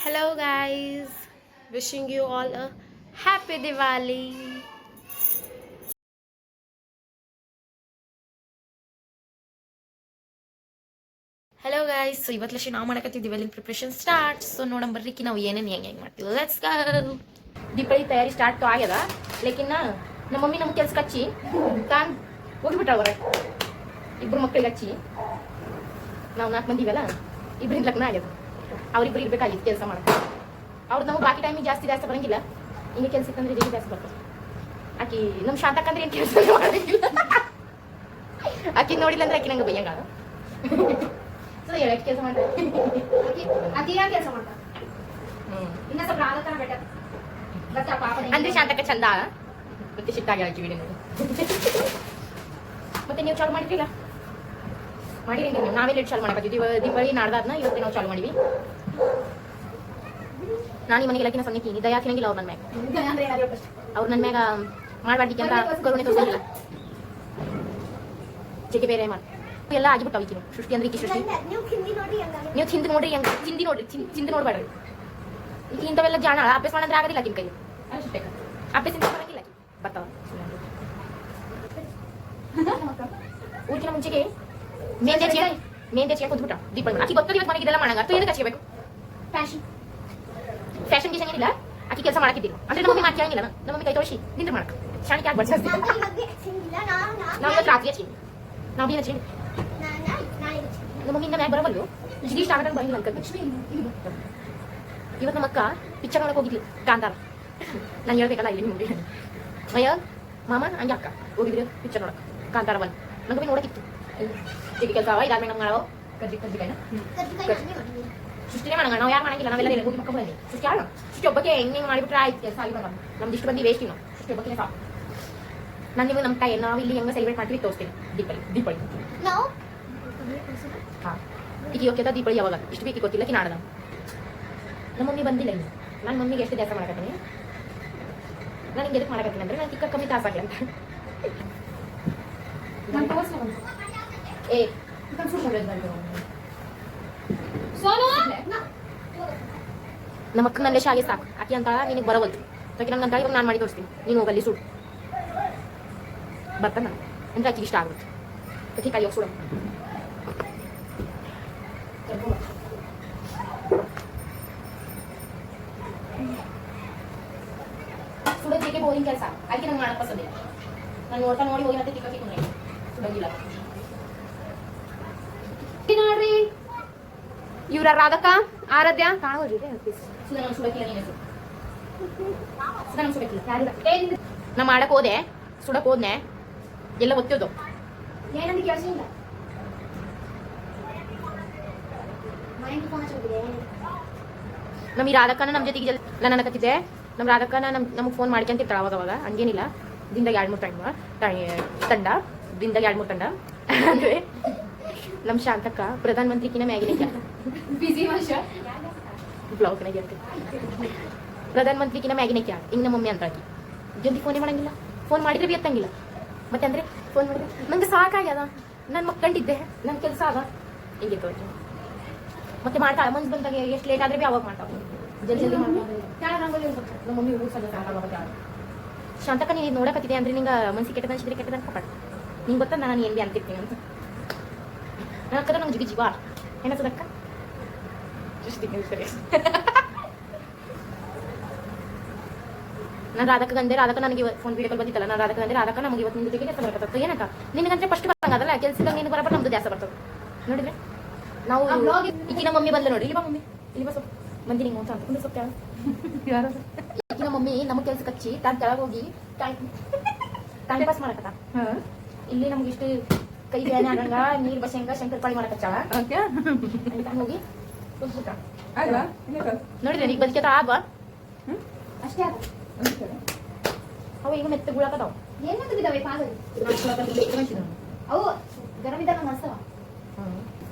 Hello guys, wishing you all a happy Diwali. Hello guys, so ಇವತ್ತು ಲಕ್ಷ ನಾವು ಮಾಡಕತ್ತಿದ್ದೀವಿ ಅಲ್ಲಿ preparation start. So ನೋಡೋಣ ಬರ್ಲಿಕ್ಕೆ ನಾವು ಏನೇನು ಹೆಂಗೆ ಮಾಡ್ತೀವಿ. Let's go. ದೀಪಾವಳಿ ತಯಾರಿ ಸ್ಟಾರ್ಟ್ ಆಗ್ಯದ. ಲೇಕಿನ್ ನಮ್ಮ ಮಮ್ಮಿ ನಮ್ಗೆ ಕೆಲ್ಸಕ್ಕೆ ಹಚ್ಚಿ ತಾನು ಹೋಗಿಬಿಟ್ಟವ್ರೆ. ಇಬ್ಬರು ಮಕ್ಕಳಿಗೆ ಹಚ್ಚಿ ನಾವು 4 ಮಂದಿ ಇವೆಲ್ಲ, ಇಬ್ಬರಿಂದ ಲಗ್ನ ಆಗ್ಯದ. ಅವ್ರಿಬ್ರು ಇರ್ಬೇಕಾಗಿತ್ತು ಕೆಲಸ ಮಾಡಕ್ಕೆ. ಅವ್ರು ನಮಗೆ ಬಾಕಿ ಟೈಮಿಗೆ ಜಾಸ್ತಿ ಬರಂಗಿಲ್ಲ. ಹಿಂಗೆ ಕೆಲಸ ಇತ್ತಂದ್ರೆ ಜಲ್ದಿ ಜಾಸ್ತಿ ಬರ್ತದೆ. ಆಕಿ ನಮ್ಮ ಶಾಂತಕ್ಕಂದ್ರೆ ಏನು ಕೆಲಸ ಮಾಡೋಂಗಿಲ್ಲ. ಆಕಿ ನೋಡಿಲ್ಲ ಅಂದ್ರೆ ಆಕಿ ನಂಗೆ ಬೈಯಂಗ. ಸೊ ಹೇಳಕ್ಕೆ ಕೆಲಸ ಮಾಡ್ತಾರೆ. ಕೆಲಸ ಮಾಡ್ತಾರೆ. ಇನ್ನ ಸ್ವಲ್ಪ ಆಗೋತನ ಬೆಟರ್. ಅಂದ್ರೆ ಶಾಂತಕ್ಕ ಚಂದ ಮತ್ತೆ ಶಿಟ್ಟಾಗಿ ಆಗಿ ವಿಡಿಯೋ ನೋಡಿ. ಮತ್ತೆ ನೀವು ಚಾಲು ಮಾಡಿದ್ರಿಲ್ಲ? ಮಾಡಿರಿ ನೀವು. ನಾವೇ ಲೇಟ್ ಚಾಲು ಮಾಡಕತ್ತೀವಿ. ದೀಪಾವಳಿ ನಾಡ್ದಾದ್ನ ಇವತ್ತೇ ನಾವು ಚಾಲು ಮಾಡಿವಿ. ನಾನು ಈ ಮನೆಗೆಲ್ಲ ಸೊನ್ನೆ ಕೀನಿ ದಯಾ ತಿನ್ನಂಗಿಲ್ಲ. ಅವ್ರು ನನ್ನ ಮ್ಯಾಗ ಅವ್ರು ನನ್ನ ಮ್ಯಾಗ ಮಾಡಬಾರ್ದಿಕ್ಕೆ ಅಂತ ಕರುಣೆ ತೋರಿಸಂಗಿಲ್ಲ. ಜಗ್ಗೆ ಬೇರೆ ಮಾಡಿ ಎಲ್ಲ ಆಗಿಬಿಟ್ಟು ಈಕಿನ ಸೃಷ್ಟಿ ಅಂದ್ರೆ ಈಕಿ ಸೃಷ್ಟಿ. ನೀವು ಚಿಂದಿ ನೋಡ್ರಿ, ಹೆಂಗ ಚಿಂದಿ ನೋಡ್ಬೇಡ್ರಿ. ಈಗ ಇಂಥವೆಲ್ಲ ಜಾಣ ಅಭ್ಯಾಸ ಮಾಡಂದ್ರೆ ಆಗೋದಿಲ್ಲ ಆಕಿನ ಕೈ. ಅಭ್ಯಾಸ ಬರಂಗಿಲ್ಲ ಬರ್ತಾವ. ಊರಿನ ಮುಂಚೆಗೆ ಮೇಂದೆ ಕುಂತ್ಬಿಟ್ಟ ದೀಪಾವಳಿ. ಆಕಿ ಗೊತ್ತದ ಇವತ್ತು ಮನೆಗೆ ಇದೆಲ್ಲ ಮಾಡಂಗ ಅಥವಾ ಏನಕ್ಕೆ ಹಚ್ಕೋಬೇಕು? ಫ್ಯಾಷನ್ ಗೀಷನ್ ಏನಿಲ್ಲ. ಆಕಿ ಕೆಲಸ ಮಾಡಕ್ಕಿದ್ದಿಲ್ಲ ಅಂದ್ರೆ ನಮ್ಮ ಮಮ್ಮಿ ಮಾಡ್ಕಂಗಿಲ್ಲ. ನಮ್ಮ ಮಮ್ಮಿ ಕೈ ತೋರಿಸಿ ನಿಂತ ಮಾಡಕ್ ಶಾಣಿಕೆ ಆಗಿ ಬರ್ಸಿ. ನಾವು ಇವತ್ತು ರಾತ್ರಿ ಹಚ್ಚಿ ನಾವು ಬಿ ಹಚ್ಚಿ ನಮ್ಮ ಮಮ್ಮಿ ಮ್ಯಾಗ ಬರಬಲ್ಲು ಜಿಗಿ ಇಷ್ಟ ಆಗಂಗೆ ಬರಂಗಿಲ್ಲ ಅನ್ಕಲ್. ಇವತ್ತು ನಮ್ಮ ಅಕ್ಕ ಪಿಕ್ಚರ್ ನೋಡಕ್ ಹೋಗಿದ್ಲಿ ಕಾಂತಾರ. ನಾನು ಹೇಳ್ಬೇಕಲ್ಲ ಇಲ್ಲಿ ನೋಡಿ ಮಯ್ಯ ಮಾಮ ಹಂಗೆ ಅಕ್ಕ ಹೋಗಿದ್ರು ಪಿಕ್ಚರ್ ನೋಡಕ್ ಕಾಂತಾರ ಬಂದು. ನಂಗೆ ಬಿ ನೋಡಕ್ಕಿತ್ತು ಜಿಗಿ ಕೆಲಸ ಇದಾದ್ಮೇಲೆ ನಮ್ಗೆ ನಾವು ಕಜ್ಜಿಕಾಯಿನ ಸೃಷ್ಟಿನೇ ಮಾಡೋಣ. ನಾವು ಯಾರು ಮಾಡಂಗಿಲ್ಲ. ನಾವೆಲ್ಲ ಹೋಗಿ ಮಕ್ಕ ಬಂದಿ ಸೃಷ್ಟಿ ಆಡೋಣ. ಸೃಷ್ಟಿ ಒಬ್ಬಕ್ಕೆ ಹೆಂಗೆ ಮಾಡಿಬಿಟ್ರೆ ಆಯ್ತು ಕೆಲಸ ಆಗಿ ಬರೋಣ. ನಮ್ದು ಇಷ್ಟು ಬಂದು ವೇಸ್ಟ್ ನಾವು ಸೃಷ್ಟಿ ಒಬ್ಬಕ್ಕೆ ಸಾಕು. ನಾನು ನಿಮಗೆ ನಮ್ಮ ತಾಯಿ ನಾವು ಇಲ್ಲಿ ಹೆಂಗೆ ಸೆಲೆಬ್ರೇಟ್ ಮಾಡ್ತೀವಿ ತೋರಿಸ್ತೀನಿ. ದೀಪಾವಳಿ ಹಾಂ ಈಗ ಯೋಗ್ಯತ ದೀಪಾವಳಿ ಯಾವಾಗ ಇಷ್ಟು ಬೇಕಿ ಗೊತ್ತಿಲ್ಲ ಕಿ ನಾಡ್ದ. ನಮ್ಮ ಮಮ್ಮಿ ಬಂದಿಲ್ಲ ಇನ್ನು. ನಾನು ಮಮ್ಮಿಗೆ ಎಷ್ಟು ಕೆಲಸ ಮಾಡಕತ್ತೀನಿ. ನಾನು ಹಿಂಗೆ ಎದಕ್ಕೆ ಮಾಡಕತ್ತೀನಿ ಅಂದರೆ ನಾನು ಚಿಕ್ಕ ಕಮ್ಮಿ ತಾಸಾಗಲಿ ಅಂತ. ಏ ನಮ್ಮ ಅಕ್ಕ ನಲ್ಲೇ ಶಾಲೆ ಸಾಕು. ಆಕಿ ಅಂತ ನಿನಗೆ ಬರವಲ್ತು ಆಕೆ ನಂಗೆ ಅಂತ ಇವಾಗ ನಾನು ಮಾಡಿ ತೋರಿಸ್ತೀನಿ. ನೀನು ಹೋಗಲ್ಲಿ ಸುಡು ಬರ್ತಾನೆ ನಾನು ಅಂದ್ರೆ ಆಕೆಗೆ ಇಷ್ಟ ಆಗುತ್ತೆ. ಆಕೆ ಕಾಯಿ ಹೋಗಿ ಸುಡ ಸುಡೋದಕ್ಕೆ ಬೋರಿಂಗ್ ಕೆಲಸ. ಅದಕ್ಕೆ ನಂಗೆ ಮಾಡಕ್ಕೆ ಪಸಂದಿಲ್ಲ. ನಾನು ನೋಡ್ತಾ ನೋಡಿ ಹೋಗಿ ಮತ್ತೆ ತಿಕ್ಕ ಸುಡಂಗಿಲ್ಲ. ನೋಡ್ರಿ ಇವ್ರ ರಾಧಕ ಆರಾಧ್ಯ ಕಾಣೋದ್ರಿ ನಾ ಮಾಡಕ್ ಹೋದೆ ಸುಡಕ್ ಹೋದ್ನೆ ಎಲ್ಲ ಒತ್ತೋದು ಏನಂತ ಕೆಲಸ ಇಲ್ಲ. ನಮ್ ಈ ರಾಧಕ್ಕನ ನಮ್ಮ ಜೊತೆಗೆ ನಾನು ಅನ್ನಕತ್ತಿದ್ದೆ. ನಮ್ಮ ರಾಧಕ್ಕನ ನಮ್ಗೆ ಫೋನ್ ಮಾಡ್ಕೊಂತಿರ್ತಾಳೆ ಅವಾಗ ಹಂಗೇನಿಲ್ಲ. ದಿನದಾಗ 2-3 ತಂಡ ದಿನದಾಗ 2-3 ತಂಡ ಅಂದ್ರೆ ನಮ್ಮ ಶಾಂತಕ್ಕ ಪ್ರಧಾನ ಮಂತ್ರಿಕಿನ ಮ್ಯಾಗಿನ ಬ್ಲಾಗ್ನಾಗ ಪ್ರಧಾನ ಮಂತ್ರಿಕಿನ ಮ್ಯಾಗಿನ ಕ್ಯಾ ಹಿಂಗೆ ನಮ್ಮ ಮಮ್ಮಿ ಅಂತ ಆಕಿ ಜಲ್ದಿ ಫೋನೇ ಮಾಡಂಗಿಲ್ಲ. ಫೋನ್ ಮಾಡಿದ್ರೆ ಬಿ ಎತ್ತಂಗಿಲ್ಲ. ಮತ್ತೆ ಅಂದ್ರೆ ಫೋನ್ ಮಾಡಿದ್ರೆ ನಂಗೆ ಸಾಕಾಗ್ಯದ, ನಾನು ಮಕ್ಕಂಡಿದ್ದೆ, ನನ್ನ ಕೆಲಸ ಅದ ಹಿಂಗೆ ತೋರಿಸಿ ಮತ್ತೆ ಮಾಡ್ತಾಳೆ. ಮನ್ಸು ಬಂದಾಗ ಎಷ್ಟು ಲೇಟ್ ಆದ್ರೆ ಬಿ ಅವಾಗ ಮಾಡ್ತಾವೆ ಜಲ್ದಿ ನಮ್ಮ ಮಮ್ಮಿ ಊರು ಸಲ ಸಾಕಾಗ. ಶಾಂತಕ್ಕ ನೀನು ನೋಡಕತ್ತಿದೆ ಅಂದ್ರೆ ನಿಂಗೆ ಮನ್ಸಿಗೆ ಕೆಟ್ಟದ ಅನ್ಸಿದ್ರೆ ಕೆಟ್ಟದ ಅನ್ಕೊಪಾಡ. ನಿಂಗೆ ಗೊತ್ತ ನಾನು ಏನು ಬಿ ಅಂತಿರ್ತೀನಿ ಅಂತ. ನನ್ನ ಅಕ್ಕದ ನಂಗೆ ಜಿಗಿ ಜೀವ ಏನತ್ತದಕ್ಕ ನಾನು ರಾಧಕ ಗಂದೆ ರಾಧಕ ನನಗೆ ಫೋನ್ ವಿಡಿಯೋ ಕಾಲ್ ಬಂದಿತ್ತಲ್ಲ. ನಾನು ರಾಧಕ ಗಂದೆ ರಾಧಕ ನಮಗೆ ಇವತ್ತು ನಿನ್ನ ಜೊತೆಗೆ ಕೆಲಸ ಬರ್ತದೆ. ಏನಕ್ಕ ನಿನಗಂದ್ರೆ ಫಸ್ಟ್ ಬರಂಗದಲ್ಲ ಕೆಲಸದಾಗ ನೀನು ಬರಬಾರ ನಮ್ದು ಜಾಸ್ತಿ ಬರ್ತದೆ. ನೋಡಿದ್ರೆ ನಾವು ಈಗಿನ ಮಮ್ಮಿ ಬಂದ ನೋಡಿ. ಇಲ್ಲಿ ಬಾ ಮಮ್ಮಿ ಇಲ್ಲಿ ಬಾ ಸ್ವಲ್ಪ ಮಂದಿ ನಿಂಗೆ ಅಂತ ಅಂದ್ಕೊಂಡು ಸ್ವಲ್ಪ ಯಾರು ಈಗಿನ ಮಮ್ಮಿ ನಮ್ಮ ಕೆಲ್ಸಕ್ಕೆ ಹಚ್ಚಿ ತಾನು ಕೆಳಗೆ ಹೋಗಿ ಟೈಮ್ ಪಾಸ್ ಮಾಡಕತ್ತ. ಇಲ್ಲಿ ನಮ್ಗೆ ಇಷ್ಟು ಕೈ ಬ್ಯಾನೆ ಆಗಂಗ ನೀರು ಬಸಂಗ ಶಂಕರಪಾಳಿ ಮಾಡಕತ್ತಾಳ ಹೋಗಿ ನೋಡಿದ್ರೆ ಈಗ ಬದುಕತ್ತ ಆದ್ವಾ ಅಷ್ಟೇ ಅವ ಈಗ ಮೆತ್ತ ಗುಳಕತಾವ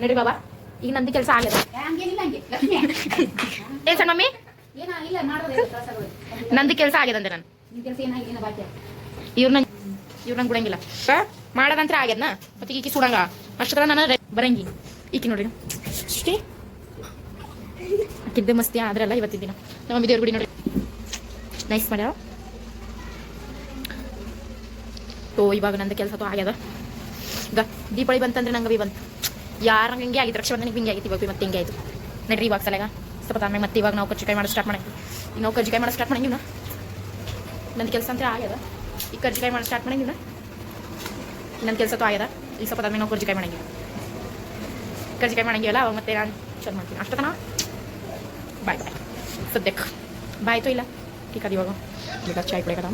ನಡಿ ಬಾಬಾ. ಈಗ ನಂದು ಕೆಲಸ ಆಗದ ಏನ್ ಸಣ್ಣ ಮಮ್ಮಿ ನಂದು ಕೆಲಸ ಆಗ್ಯದಂದೆ. ನಾನು ಇವ್ರನ್ನ ಗುಡಂಗಿಲ್ಲ ಮಾಡದಂತ್ರ ಆಗ್ಯದ್ನ. ಮತ್ತೆ ಈಕಿ ಸುಡಂಗ ಅಷ್ಟರ ನಾನು ಬರಂಗಿ ಈಕಿ ನೋಡ್ರಿ ಹಾಕಿದ್ದೆ ಮಸ್ತಿ ಆದ್ರಲ್ಲ ಇವತ್ತಿದ್ದಿನ ನಮ್ಮ ದೇವ್ರ ಗುಡಿ ನೋಡಿ ನೈಸ್ ಮಾಡ್ಯಾವ. ಇವಾಗ ನಂದು ಕೆಲಸ ಆಗ್ಯದ. ಈಗ ದೀಪಾವಳಿ ಬಂತಂದ್ರೆ ನಂಗೆ ಬಿ ಬಂತು. ಯಾರಂಗೆ ಹಿಂಗೆ ಆಗಿತ್ತು, ರಕ್ಷಾಬಂಧನಿಗೆ ಹಿಂಗೆ ಆಗಿತ್ತು, ಇವಾಗ ಮತ್ತೆ ಹಿಂಗೆ ಆಯಿತು. ನಡ್ರಿ ಇವಾಗ ಸಲಗ ಸ್ವಲ್ಪ ಆಮೇಲೆ ಮತ್ತೆ ಇವಾಗ ನಾವು ಕರ್ಜಿಕಾಯಿ ಮಾಡೋದು ಸ್ಟಾರ್ಟ್ ಮಾಡಂಗಿವಿ. ಈಗ ನಾವು ಕರ್ಜಿಕಾಯಿ ಮಾಡೋದು ಸ್ಟಾರ್ಟ್ ಮಾಡಂಗಿವ್. ನನ್ನ ಕೆಲಸ ಅಂತ ಆಗ್ಯದ. ಈಗ ಕರ್ಜಿಕಾಯಿ ಮಾಡೋದು ಸ್ಟಾರ್ಟ್ ಮಾಡಂಗಿವ್. ನನ್ನ ಕೆಲಸ ಆಗ್ಯದ. ಈಗ ಸ್ವಲ್ಪ ಆದ್ಮೇಲೆ ನಾವು ಕರ್ಜಿಕಾಯಿ ಮಾಡಂಗಿವಿ. ಕರ್ಜಿಕಾಯಿ ಮಾಡಂಗಿವಲ್ಲ ಅವಾಗ ಮತ್ತೆ ನಾನು ಚಂದ ಮಾಡ್ತೀನಿ ಅಷ್ಟತನ. ಬಾಯ್ ಬಾಯ್ ಸದ್ಯಕ್ಕೆ ಬಾಯ್ತು ಇಲ್ಲ ಟೀಕದ ಇವಾಗ ಈಗ ಚಾಯ್ ಕುಡಿಯಕದ.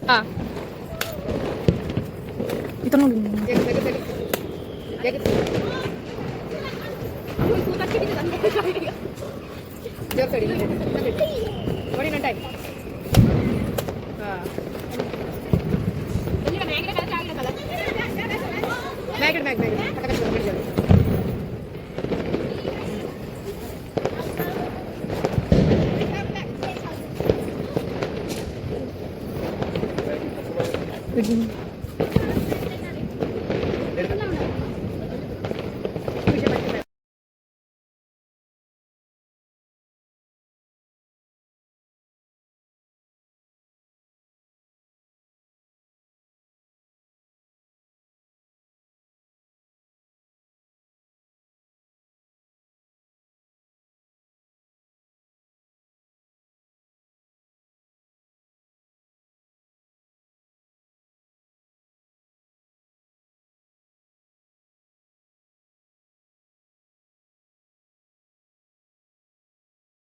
Ah. Ito nung. Begini.